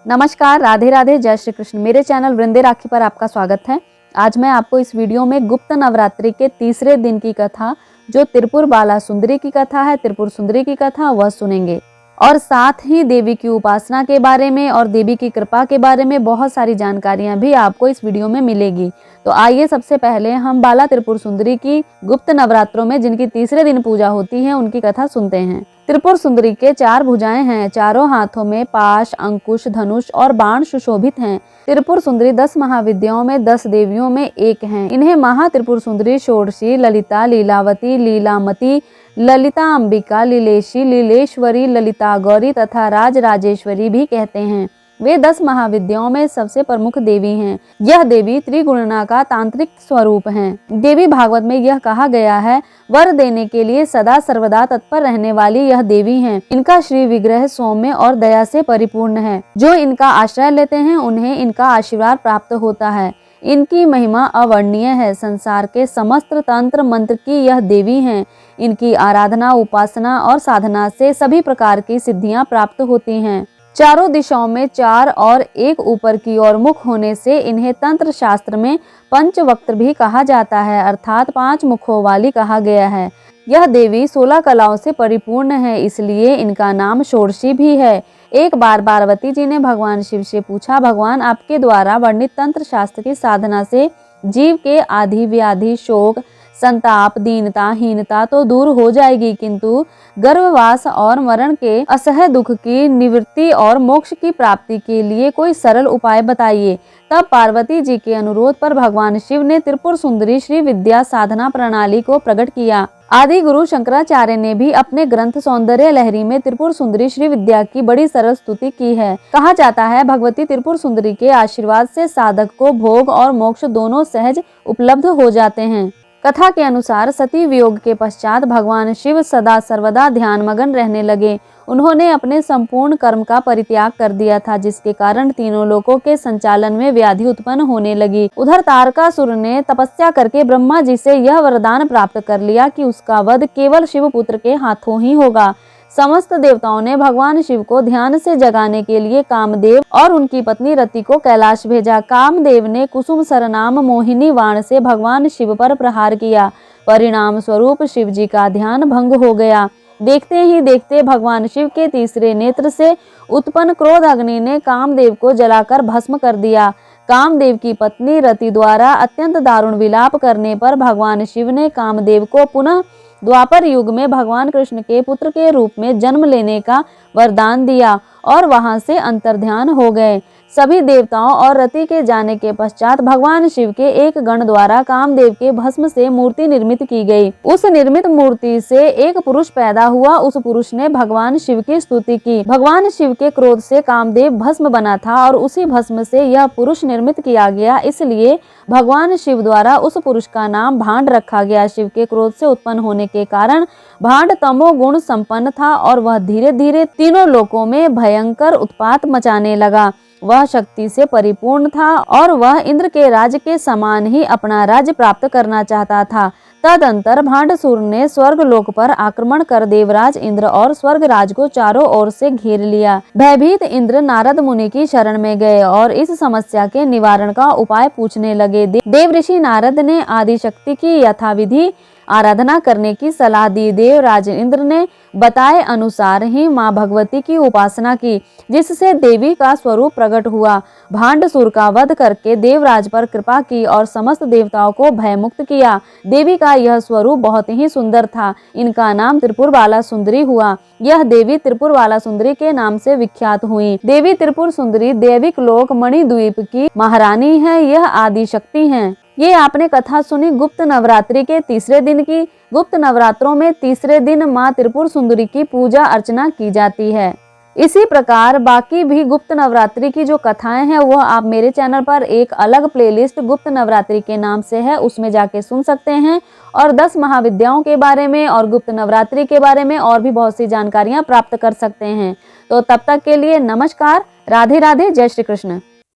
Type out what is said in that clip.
नमस्कार, राधे राधे, जय श्री कृष्ण। मेरे चैनल वृंदे राखी पर आपका स्वागत है। आज मैं आपको इस वीडियो में गुप्त नवरात्रि के तीसरे दिन की कथा, जो त्रिपुर बाला सुंदरी की कथा है, त्रिपुर सुंदरी की कथा, वह सुनेंगे। और साथ ही देवी की उपासना के बारे में और देवी की कृपा के बारे में बहुत सारी जानकारियां भी आपको इस वीडियो में मिलेगी। तो आइए सबसे पहले हम बाला त्रिपुर सुंदरी की गुप्त नवरात्रों में जिनकी तीसरे दिन पूजा होती है उनकी कथा सुनते हैं। त्रिपुर सुंदरी के 4 भुजाएं हैं, चारों हाथों में पाश, अंकुश, धनुष और बाण सुशोभित हैं। त्रिपुर सुंदरी 10 महाविद्याओं में 10 देवियों में एक हैं। इन्हें महा त्रिपुर सुंदरी, षोडशी, ललिता, लीलावती, लीलामती, ललिता अंबिका, लीलेशी, लीलेश्वरी, ललिता गौरी तथा राज राजेश्वरी भी कहते हैं। वे 10 महाविद्याओं में सबसे प्रमुख देवी हैं। यह देवी त्रिगुणना का तांत्रिक स्वरूप हैं। देवी भागवत में यह कहा गया है, वर देने के लिए सदा सर्वदा तत्पर रहने वाली यह देवी हैं। इनका श्री विग्रह सौम्य और दया से परिपूर्ण है। जो इनका आश्रय लेते हैं उन्हें इनका आशीर्वाद प्राप्त होता है। इनकी महिमा अवर्णनीय है। संसार के समस्त तंत्र मंत्र की यह देवी हैं। इनकी आराधना, उपासना और साधना से सभी प्रकार की सिद्धियां प्राप्त होती हैं। चारों दिशाओं में 4 और एक ऊपर की ओर मुख होने से इन्हें तंत्र शास्त्र में पंचवक्त्र भी कहा जाता है, अर्थात 5 मुखों वाली कहा गया है। यह देवी 16 कलाओं से परिपूर्ण है, इसलिए इनका नाम षोडशी भी है। एक बार पार्वती जी ने भगवान शिव से पूछा, भगवान आपके द्वारा वर्णित तंत्र शास्त्र की साधना से जीव के आदि व्याधि, शोक, संताप, दीनता, हीनता तो दूर हो जाएगी, किंतु गर्भवास और मरण के असह्य दुख की निवृत्ति और मोक्ष की प्राप्ति के लिए कोई सरल उपाय बताइए। तब पार्वती जी के अनुरोध पर भगवान शिव ने त्रिपुर सुंदरी श्री विद्या साधना प्रणाली को प्रकट किया। आदि गुरु शंकराचार्य ने भी अपने ग्रंथ सौंदर्य लहरी में त्रिपुर सुंदरी श्री विद्या की बड़ी सरल स्तुति की है। कहा जाता है, भगवती त्रिपुर सुंदरी के आशीर्वाद से साधक को भोग और मोक्ष दोनों सहज उपलब्ध हो जाते हैं। कथा के अनुसार सती वियोग के पश्चात भगवान शिव सदा सर्वदा ध्यान मगन रहने लगे। उन्होंने अपने संपूर्ण कर्म का परित्याग कर दिया था, जिसके कारण तीनों लोकों के संचालन में व्याधि उत्पन्न होने लगी। उधर तारकासुर ने तपस्या करके ब्रह्मा जी से यह वरदान प्राप्त कर लिया कि उसका वध केवल शिवपुत्र के हाथों ही होगा। समस्त देवताओं ने भगवान शिव को ध्यान से जगाने के लिए कामदेव और उनकी पत्नी रति को कैलाश भेजा। कामदेव ने कुसुम सरनाम मोहिनी वाण से भगवान शिव पर प्रहार किया। परिणाम स्वरूप शिव जी का ध्यान भंग हो गया। देखते ही देखते भगवान शिव के तीसरे नेत्र से उत्पन्न क्रोध अग्नि ने कामदेव को जलाकर भस्म कर दिया। कामदेव की पत्नी रति द्वारा अत्यंत दारुण विलाप करने पर भगवान शिव ने कामदेव को पुनः द्वापर युग में भगवान कृष्ण के पुत्र के रूप में जन्म लेने का वरदान दिया और वहां से अंतर्ध्यान हो गए। सभी देवताओं और रति के जाने के पश्चात भगवान शिव के एक गण द्वारा कामदेव के भस्म से मूर्ति निर्मित की गई। उस निर्मित मूर्ति से एक पुरुष पैदा हुआ। उस पुरुष ने भगवान शिव की स्तुति की। भगवान शिव के क्रोध से कामदेव भस्म बना था और उसी भस्म से यह पुरुष निर्मित किया गया, इसलिए भगवान शिव द्वारा उस पुरुष का नाम भांड रखा गया। शिव के क्रोध से उत्पन्न होने के कारण भांड तमो गुण संपन्न था और वह धीरे धीरे तीनों लोकों में भयंकर उत्पात मचाने लगा। वह शक्ति से परिपूर्ण था और वह इंद्र के राज्य के समान ही अपना राज्य प्राप्त करना चाहता था। तदंतर भांडसूर ने स्वर्ग लोक पर आक्रमण कर देवराज इंद्र और स्वर्ग राज को चारों ओर से घेर लिया। भयभीत इंद्र नारद मुनि की शरण में गए और इस समस्या के निवारण का उपाय पूछने लगे। देव ऋषि नारद ने आदि शक्ति की यथाविधि आराधना करने की सलाह दी। देवराज इंद्र ने बताए अनुसार ही मां भगवती की उपासना की, जिससे देवी का स्वरूप प्रकट हुआ। भांडसूर का वध करके देवराज पर कृपा की और समस्त देवताओं को भयमुक्त किया। देवी का यह स्वरूप बहुत ही सुंदर था। इनका नाम त्रिपुर बाला सुंदरी हुआ। यह देवी त्रिपुर बाला सुंदरी के नाम से विख्यात हुई। देवी त्रिपुर सुंदरी दैविक लोक मणिद्वीप की महारानी है। यह आदि शक्ति है। ये आपने कथा सुनी गुप्त नवरात्रि के तीसरे दिन की। गुप्त नवरात्रों में तीसरे दिन माँ त्रिपुर सुंदरी की पूजा अर्चना की जाती है। इसी प्रकार बाकी भी गुप्त नवरात्रि की जो कथाएं हैं वह आप मेरे चैनल पर एक अलग प्लेलिस्ट गुप्त नवरात्रि के नाम से है, उसमें जाके सुन सकते हैं और 10 महाविद्याओं के बारे में और गुप्त नवरात्रि के बारे में और भी बहुत सी जानकारियां प्राप्त कर सकते हैं। तो तब तक के लिए नमस्कार, राधे राधे, जय श्री कृष्ण।